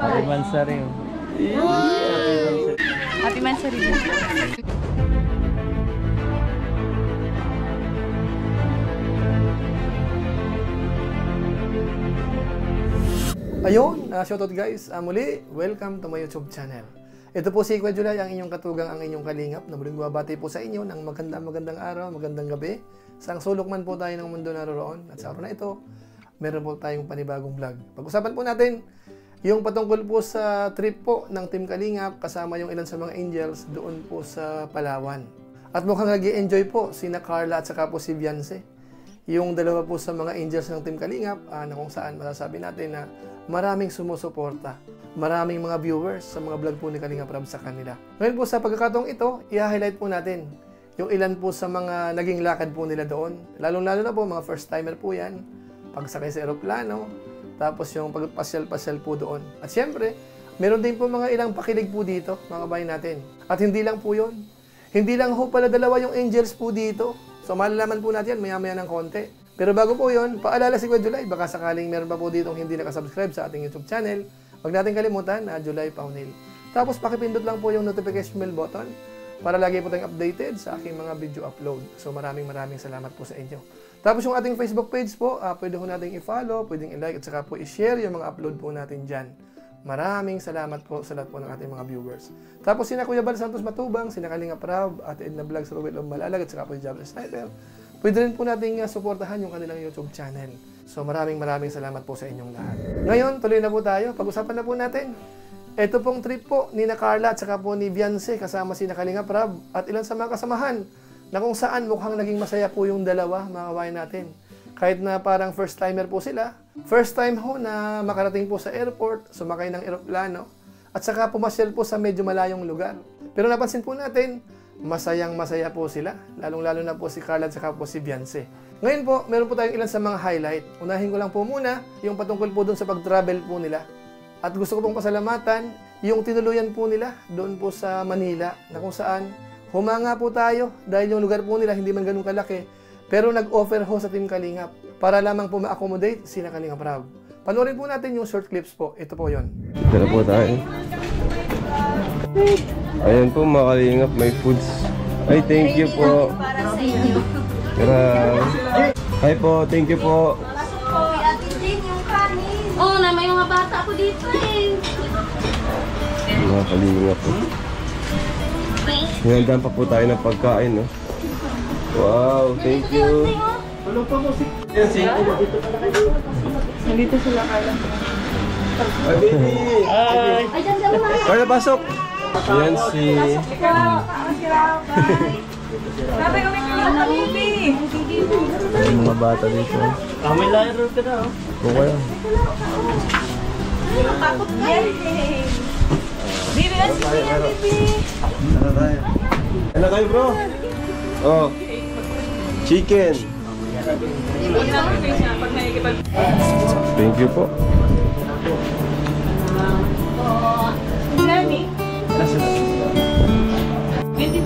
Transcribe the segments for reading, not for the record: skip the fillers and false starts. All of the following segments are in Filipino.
Happy Mansari. Happy Mansari. Ayun, shoutout guys. Muli, welcome to my YouTube channel. Ito po si Kuya July, ang inyong katugang, ang inyong kalingap, na muling bumabati po sa inyo ng magandang araw, magandang gabi. Sa sulok man po tayo ng mundo naroon. At sa araw na ito, meron po tayong panibagong vlog. Pag-usapan po natin yung patungkol po sa trip po ng Team Kalingap kasama yung ilan sa mga angels doon po sa Palawan. At mukhang nag-i-enjoy po sina Carla at saka po si Beyonce. Yung dalawa po sa mga angels ng Team Kalingap na kung saan masasabi natin na maraming sumusuporta. Maraming mga viewers sa mga vlog po ni Kalingap Rab sa kanila. Ngayon po sa pagkakataong ito, i-highlight po natin yung ilan po sa mga naging lakad po nila doon. Lalong-lalo na po mga first timer po yan. Pagsakay sa eroplano, tapos yung pagpasyal-pasyal po doon. At siyempre, meron din po mga ilang pakilig po dito, mga kabayan natin. At hindi lang po yun. Hindi lang ho pala dalawa yung angels po dito. So malalaman po natin maya-maya ng konti. Pero bago po yun, paalala si Kuya July, baka sakaling meron pa po ditong hindi nakasubscribe sa ating YouTube channel, huwag natin kalimutan na July Paunil. Tapos pakipindot lang po yung notification bell button para lagi po tayong updated sa aking mga video upload. So maraming salamat po sa inyo. Tapos yung ating Facebook page po, pwede po natin i-follow, pwedeng i-like at saka po i-share yung mga upload po natin dyan. Maraming salamat po sa lahat po ng ating mga viewers. Tapos sina Kuya Bal Santos Matubang, sina Kalingap Rab, Ate Edna Vlog sa Ruel of Malalag at saka po si Jabber Sniper. Pwede rin po nating suportahan yung kanilang YouTube channel. So maraming salamat po sa inyong lahat. Ngayon, tuloy na po tayo. Pag-usapan na po natin. Ito pong trip po ni na Carla at saka po ni Beyonce kasama si Kalingap Rab at ilan sa mga kasamahan na kung saan mukhang naging masaya po yung dalawa, mga kabayan natin. Kahit na parang first timer po sila. First time ho na makarating po sa airport, sumakay ng eroplano at saka pumasyal po sa medyo malayong lugar. Pero napansin po natin, masayang-masaya po sila, lalong-lalo na po si Carla at saka po si Beyonce. Ngayon po, meron po tayong ilan sa mga highlight. Unahin ko lang po muna yung patungkol po doon sa pag-travel po nila. At gusto ko pong pasalamatan yung tinuluyan po nila doon po sa Manila, na kung saan humanga po tayo dahil yung lugar po nila hindi man ganun kalaki. Pero nag-offer ho sa Team Kalingap para lamang po ma-accommodate sina Kalingap Rab. Panoorin po natin yung short clips po. Ito po yon. Dito na po tayo. Ayan po mga Kalingap, may foods. Ay, thank you po. Para sa inyo. Hi po, thank you po. Pasok po, Ate Jane, yung kanin. Oo, na may mga bata ako dito eh. Mga Kalingap po. Hinandaan pa po tayo ng pagkain, no? Wow, thank you. Nandito sila Carla. Hi, baby. Ay, dyan naman. Carla, pasok. Ayan si... Sabi kami ng movie. May mga bata dito. May laro ka na, oh. Okay. Takot yan eh. Bibi, ang sige yan, Bibi. Ano kayo, bro? Oh. Chicken. Thank you po.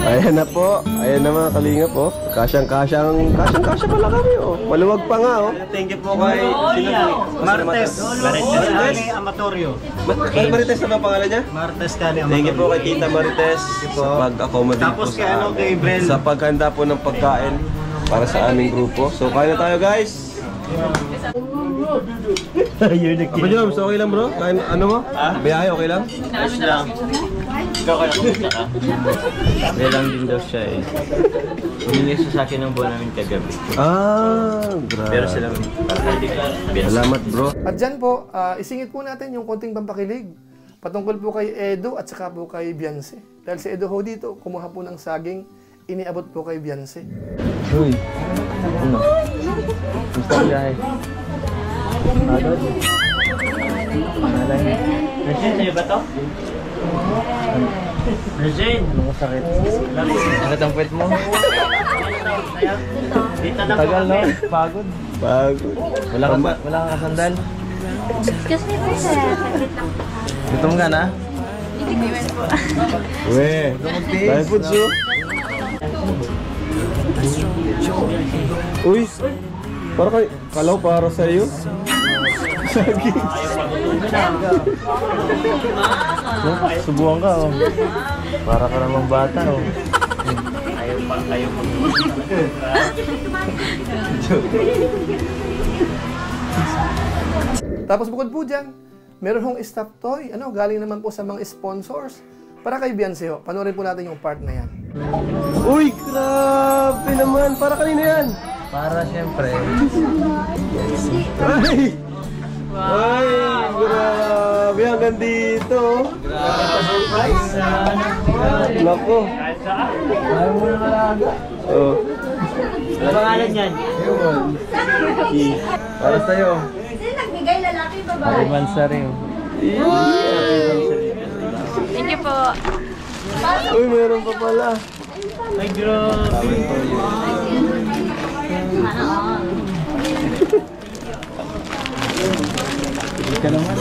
Ayan na po. Ayan na mga Kalingap po. Kasyang-kasya pala kami, oh. Maluwag pa nga, oh. Thank you po kay Martes. Martes Amatorio. Marites na ba pangalan niya? Martes Kali Amatorio. Thank you po kay Tita Marites sa pag-accommodate po Tapos kay ano kay Brel. sa paghanda po ng pagkain para sa aming grupo. So, kain na tayo, guys. Apa Joms, okay lang bro? Kain, ano mo? Biyahe, okay lang? Ayos lang. Ikaw ka lang. May lang din daw siya eh. Humingi siya sa akin ng buwan namin kagabi. Grabe. Pero sila parang hindi ka. Salamat bro. At dyan po, isingit po natin yung konting pampakilig patungkol po kay Edo at saka po kay Beyonce. Dahil si Edo ho dito, kumuha po ng saging, iniabot po kay Beyonce. Uy. Ano? Gusto ko biyahe. Regine, sa'yo ba to? Regine! Ano sakit? Sakit ang puwet mo? Dito na po. Tagal no? Pagod. Wala kang kasandal? Excuse me po, sir. Gutom ka na? Hindi po. Weh, dahil po siyo. Uy, para kalaw para sa'yo. Subuhan ka, oh. Para ka namang bata, oh. Ayaw pa. Tapos bukod po dyan, meron hong stop toy. Galing naman po sa mga sponsors. Para kay Beyonce, ho. Panoorin po natin yung part na yan. Uy, grabe naman. Para kanina yan. Para siyempre. Ay! Ay, grabe. Hanggang dito. Grabe, surprise. Nako. Ayaw mo na malaga. Oh. Ano pangalan yan? Para sa'yo. Sino nagbigay, lalaki, babae? Arimansari. Thank you po. Uy, meron pa pala. Ay, grabe. Hindi ka naman.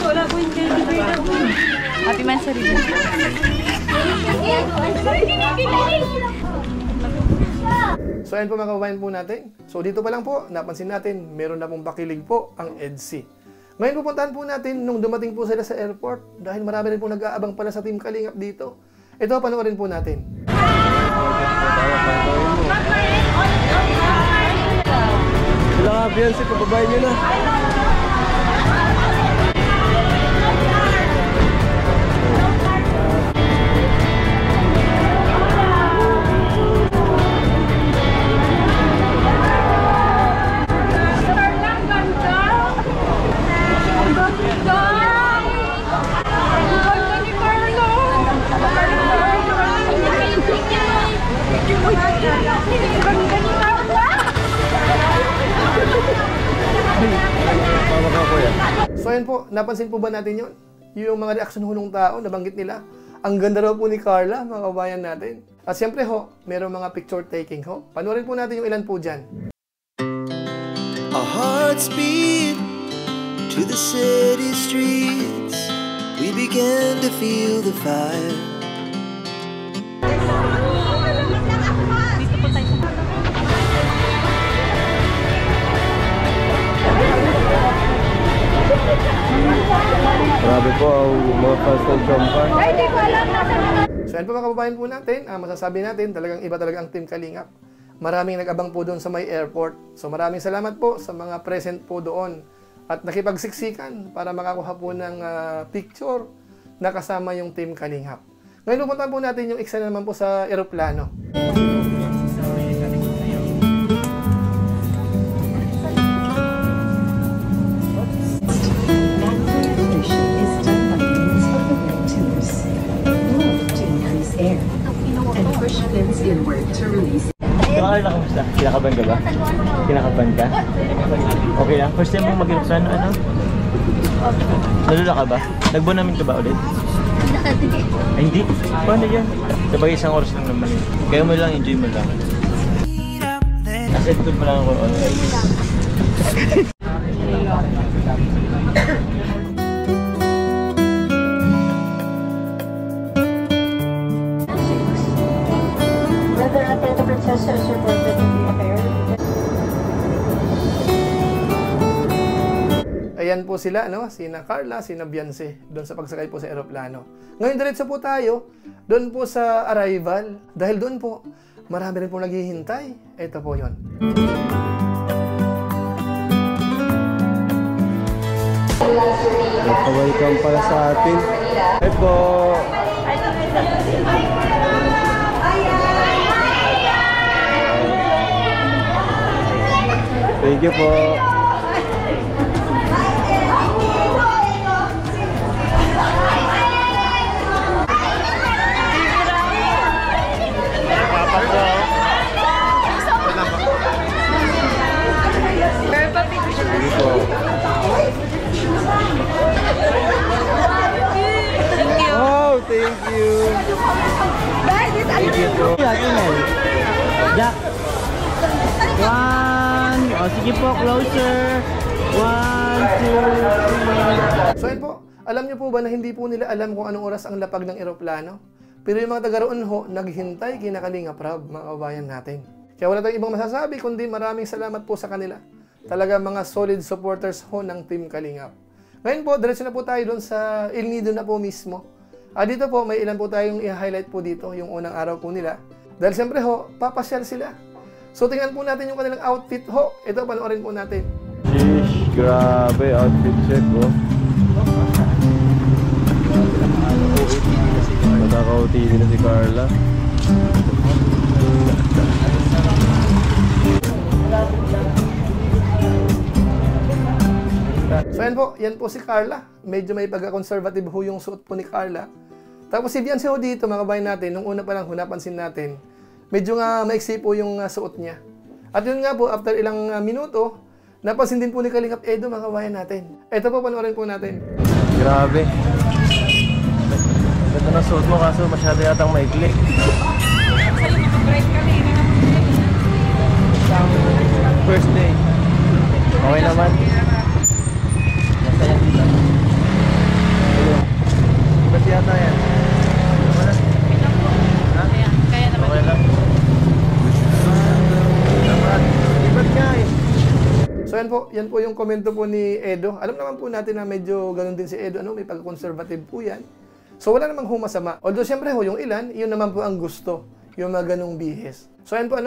Wala po yung Happy Mansari. So ayan po mga kababayan po natin. So dito pa lang po, napansin natin, meron na pong pakilig po ang EDSI. Ngayon pupuntahan po natin nung dumating po sila sa airport dahil marami rin po nag-aabang pala sa Team Kalingap dito. Ito, panoorin po natin. Sila nga, Beyonce, pagbabayin nyo na. So ayan po, napansin po ba natin yun? Yung mga reaksyon ho ng tao, nabanggit nila. Ang ganda raw po ni Carla, mga kabayan natin. At siyempre ho, mayroong mga picture taking ho. Panoorin po natin yung ilan po dyan. Our hearts beat to the city streets. We began to feel the fire. Grabe po ang mga fans ng Chompa. So ayan po mga kababayan po natin, masasabi natin, talagang iba talaga ang Team Kalingap. Maraming nag-abang po doon sa may airport. So maraming salamat po sa mga present po doon. At nakipagsiksikan para makakuha po ng picture na kasama yung Team Kalingap. Ngayon pupuntahan po natin yung eksena naman po sa eroplano. Carla, kamusta? Kinakaban ka ba? Kinakaban ka? Okay lang. First time mong mag-aeroplano, ano? Nalula ka ba? Nagbonamin ka ba ulit? Ay, hindi. Paano yan? Sabagay isang oras lang naman eh. Kaya mo lang, enjoy mo lang. Nasa ito mo lang ako. Ayan po sila, sina Carla, sina Beyonce, doon sa pagsakay po sa eroplano. Ngayon, diretso po tayo, doon po sa arrival. Dahil doon po, marami rin po naghihintay. Ito po yun. Welcome pala sa atin. Hey po. Thank you po. Oh, thank you. Thank you po. Jack. One. O, sige po, closer. 1, 2, 3. So yun po, alam niyo po ba na hindi po nila alam kung anong oras ang lapag ng eroplano? Pero yung mga taga-roon ho, naghintay kina Kalingap Rab, mga kabayan natin. Kaya wala tayong ibang masasabi, kundi maraming salamat po sa kanila. Talaga mga solid supporters ho ng Team Kalingap. Ngayon po, diretso na po tayo doon sa El Nido na po mismo. Dito po, may ilan po tayong i-highlight po dito, yung unang araw po nila. Dahil siyempre ho, papasyal sila. So tingnan po natin yung kanilang outfit ho. Ito, panoorin po natin. Sheesh, grabe. Outfit check, oh. Nakaka-OTV na si Carla. So yan po si Carla. Medyo may pagka-conservative ho yung suot po ni Carla. Tapos si Beyonce ho dito, mga kabayan natin, nung una pa lang napansin natin, medyo nga maiksi po yung suot niya. At yun nga po, after ilang minuto, napansin din po ni Kalingap Edo, mga kabayan natin. Ito po, panoorin po natin. Grabe. Ganda na suot mo kaso masyado yatang maikli. First day. Okay naman. Masaya dito. Ba't yata yan? Wala. Ha? Kaya naman. Okay lang. Dapat. Iba't nga eh. So yan po yung komento po ni Edo. Alam naman po natin na medyo ganun din si Edo, may pagka-conservative po yan. So wala namang humasama. Although siyempre ho, yung ilan, yun naman po ang gusto, yung mga ganung bihis. So yan po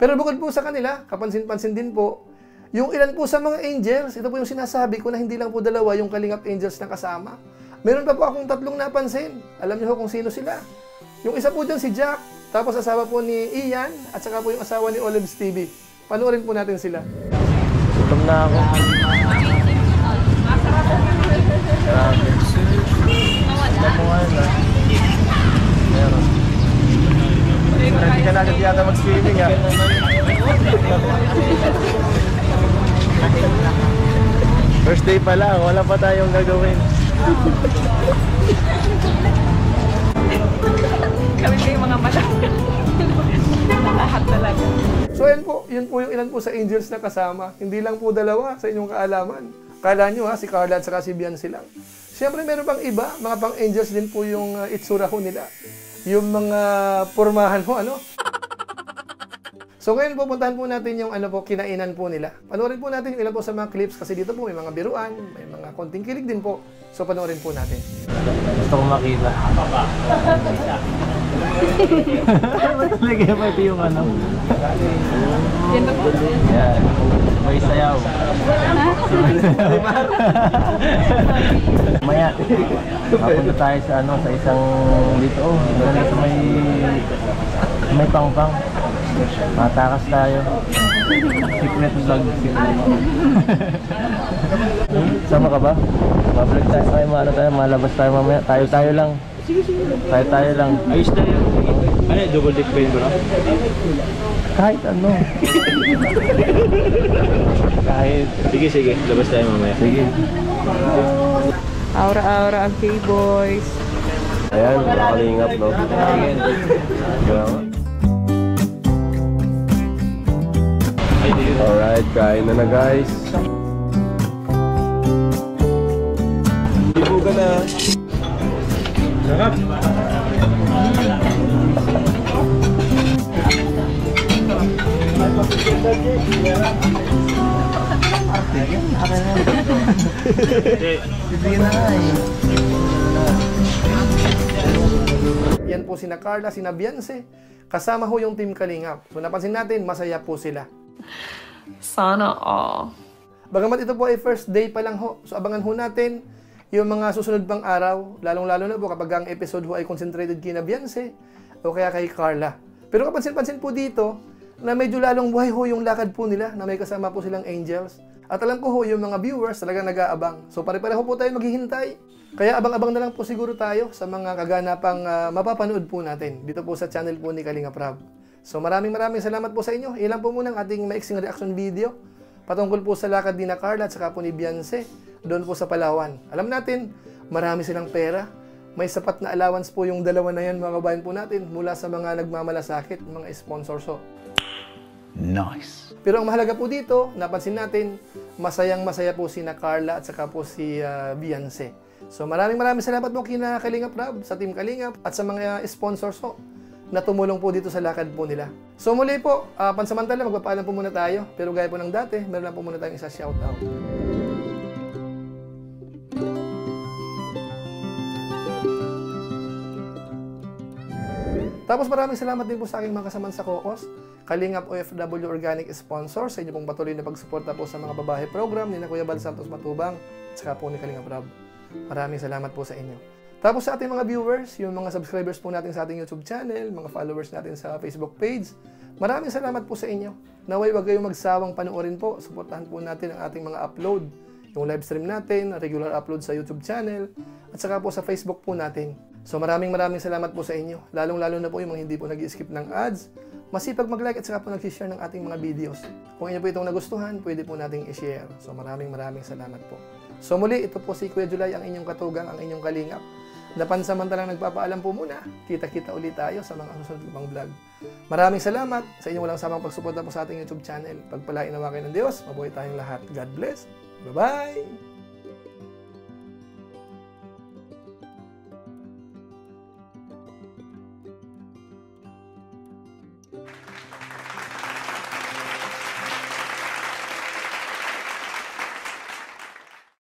Pero bukod po sa kanila, kapansin-pansin din po, yung ilan po sa mga angels, ito po yung sinasabi ko na hindi lang po dalawa yung Kalingap Angels na kasama. Meron pa po akong 3 napansin. Alam niyo ho kung sino sila. Yung isa po dyan si Jack, tapos asawa po ni Ian, at saka po yung asawa ni Olives TV. Panoorin po natin sila. Gutom na ako. Grabe. Meron. Hindi ka na agad yata mag-swimming ah. First day pa lang, wala pa tayong gagawin. Kami kayo mga malang. Lahat talaga. So yun po yung ilan po sa angels na kasama. Hindi lang po dalawa sa inyong kaalaman. Kala nyo si Carla at saka si Beyonce lang. Siyempre meron pang iba, mga pang angels din po yung itsura ho nila. Yung mga pormahan ho, So ngayon pupuntahan po natin yung kinainan po nila. Panoorin po natin yung ilan po sa mga clips kasi dito po may mga biruan, may mga konting kilig din po. So panoorin po natin. Gusto kong makita. Talaga ba ito yung Yan ba po? Yan. May sayaw. Maya, papunta tayo sa sa isang dito. Sa may pangpang. Matakas tayo. Secret vlog. Sama ka ba? Mablog tayo. Ay, malabas tayo mamaya. Tayo lang. Tayo lang. Ayos tayo. Ano yung double dick pain bro? Kahit ano. Kahit. Sige. Labas tayo mamaya. Sige. Aura-aura ang K-Boys. Ayan, makalingap no? Alright, kain na guys. Ibu ka na. Sarap. Yan po sina Carla, sina Beyonce. Kasama ho yung Team Kalingap. So napansin natin, masaya po sila. Sana all. Bagamat ito po ay first day pa lang ho. So abangan ho natin yung mga susunod pang araw. Lalong-lalo na po kapag ang episode ho ay concentrated kina Beyonce o kaya kay Carla. Pero kapansin-pansin po dito na medyo lalong buhay ho yung lakad po nila na may kasama po silang angels. At alam ko ho yung mga viewers talagang nag-aabang. So pare-pareho po tayo maghihintay. Kaya abang-abang na lang po siguro tayo sa mga kaganapang mapapanood po natin dito po sa channel po ni Kalingap Rab. So maraming salamat po sa inyo. Ilan po muna ang ating maiksing reaction video patungkol po sa lakad ni Carla at saka po ni Beyonce doon po sa Palawan. Alam natin, marami silang pera. May sapat na allowance po yung dalawa na yan mga kabayan po natin mula sa mga nagmamalasakit, mga sponsors. Nice. Pero ang mahalaga po dito, napansin natin, masayang-masaya po si Carla at saka po si Beyonce. So maraming salamat po kina Kalingap Rab, sa Team Kalingap at sa mga sponsors ho. na tumulong po dito sa lakad po nila. So muli po, pansamantala magpapaalam po muna tayo. Pero gaya po ng dati, meron lang po muna tayong isa shoutout. Tapos maraming salamat din po sa aking mga kasaman sa Kokos, Kalingap OFW Organic Sponsor, sa inyo pong patuloy na pagsuporta po sa mga babae program ni na Kuya Bal Santos Matubang at saka po ni Kalingap Rob. Maraming salamat po sa inyo. Tapos sa ating mga viewers, yung mga subscribers po natin sa ating YouTube channel, mga followers natin sa Facebook page, maraming salamat po sa inyo. Naway wag kayong magsawang panoorin po, suportahan po natin ang ating mga upload, yung live stream natin, regular upload sa YouTube channel, at saka po sa Facebook po natin. So maraming salamat po sa inyo. Lalong-lalo na po yung mga hindi po nag-skip ng ads. Masipag mag-like at saka po nag-share ng ating mga videos. Kung inyo po itong nagustuhan, pwede po nating i-share. So maraming salamat po. So muli, ito po si Kuya Julay, ang inyong katugang, ang inyong kalingap. Napansamantalang nagpapaalam po muna. Kita-kita ulit tayo sa mga susunod pang vlog. Maraming salamat sa inyong walang samang pagsuporta po sa ating YouTube channel. Pagpalain nawa kayo ng Diyos, mabuhay tayong lahat. God bless. Bye-bye!